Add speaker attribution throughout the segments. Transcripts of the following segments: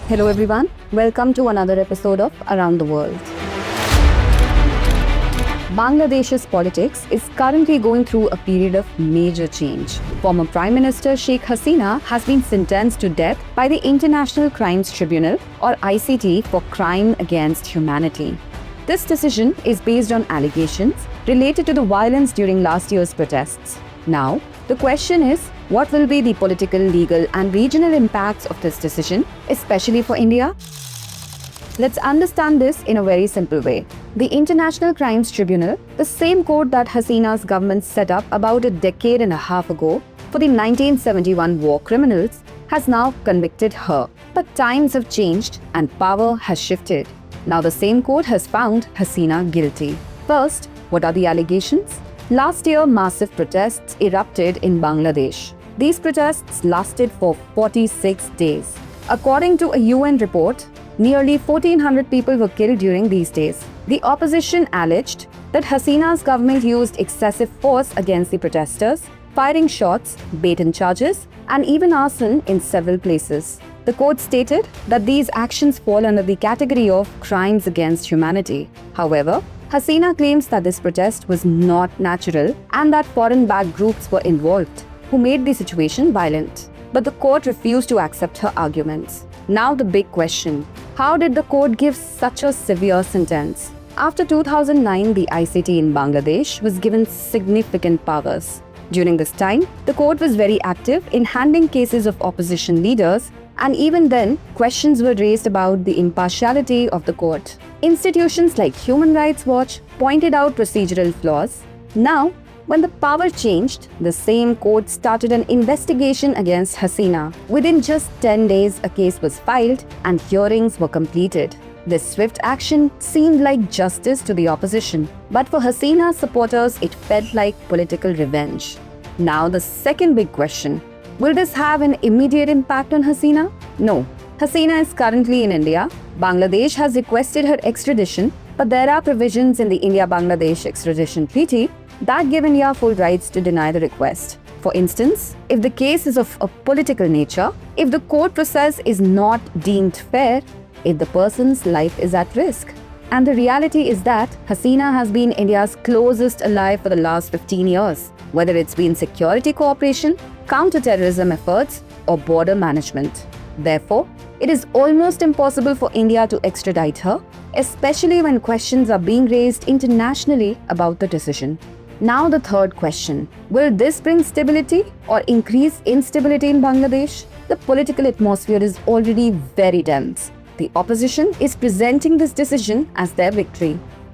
Speaker 1: Hello everyone, welcome to another episode of Around the World. Bangladesh's politics is currently going through a period of major change. Former Prime Minister Sheikh Hasina has been sentenced to death by the International Crimes Tribunal or ICT for crime against humanity. This decision is based on allegations related to the violence during last year's protests. Now, the question is, what will be the political, legal and regional impacts of this decision, especially for India? Let's understand this in a very simple way. The International Crimes Tribunal, the same court that Hasina's government set up about a decade and a half ago for the 1971 war criminals, has now convicted her. But times have changed and power has shifted. Now the same court has found Hasina guilty. First, what are the allegations? Last year, massive protests erupted in Bangladesh. These protests lasted for 46 days. According to a UN report, nearly 1,400 people were killed during these days. The opposition alleged that Hasina's government used excessive force against the protesters, firing shots, bait-and charges, and even arson in several places. The court stated that these actions fall under the category of crimes against humanity. However, Hasina claims that this protest was not natural and that foreign-backed groups were involved, who made the situation violent. But the court refused to accept her arguments. Now the big question: how did the court give such a severe sentence? After 2009, the ICT in Bangladesh was given significant powers. During this time, the court was very active in handling cases of opposition leaders, and even then, questions were raised about the impartiality of the court. Institutions like Human Rights Watch pointed out procedural flaws. Now, when the power changed, the same court started an investigation against Hasina. Within just 10 days, a case was filed and hearings were completed. This swift action seemed like justice to the opposition, but for Hasina's supporters, it felt like political revenge. Now the second big question: will this have an immediate impact on Hasina? No. Hasina is currently in India. Bangladesh has requested her extradition, but there are provisions in the India-Bangladesh extradition treaty that give India full rights to deny the request. For instance, if the case is of a political nature, if the court process is not deemed fair, if the person's life is at risk. And the reality is that Hasina has been India's closest ally for the last 15 years, whether it's been security cooperation, counter-terrorism efforts, or border management. Therefore, it is almost impossible for India to extradite her, especially when questions are being raised internationally about the decision. Now the third question: will this bring stability or increase instability in Bangladesh? The political atmosphere is already very tense. The opposition is presenting this decision as their victory,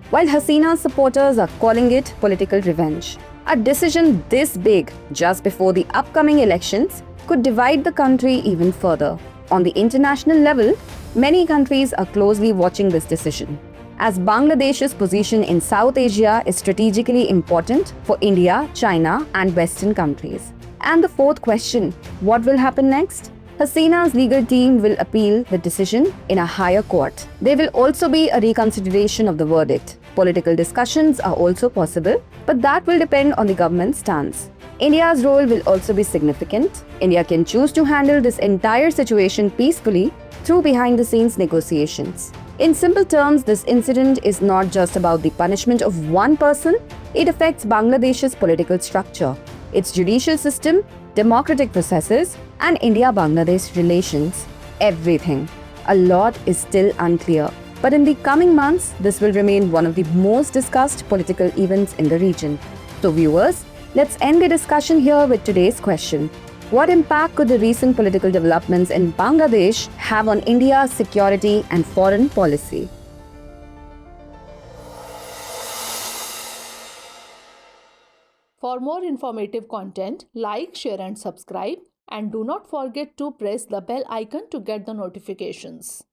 Speaker 1: while Hasina's supporters are calling it political revenge. A decision this big just before the upcoming elections could divide the country even further. On the international level, many countries are closely watching this decision, as Bangladesh's position in South Asia is strategically important for India, China, and Western countries. And the fourth question: what will happen next? Hasina's legal team will appeal the decision in a higher court. There will also be a reconsideration of the verdict. Political discussions are also possible, but that will depend on the government's stance. India's role will also be significant. India can choose to handle this entire situation peacefully through behind-the-scenes negotiations. In simple terms, this incident is not just about the punishment of one person, it affects Bangladesh's political structure, its judicial system, democratic processes, and India-Bangladesh relations. Everything. A lot is still unclear, but in the coming months, this will remain one of the most discussed political events in the region. So viewers, let's end the discussion here with today's question: what impact could the recent political developments in Bangladesh have on India's security and foreign policy?
Speaker 2: For more informative content, like, share and subscribe, and do not forget to press the bell icon to get the notifications.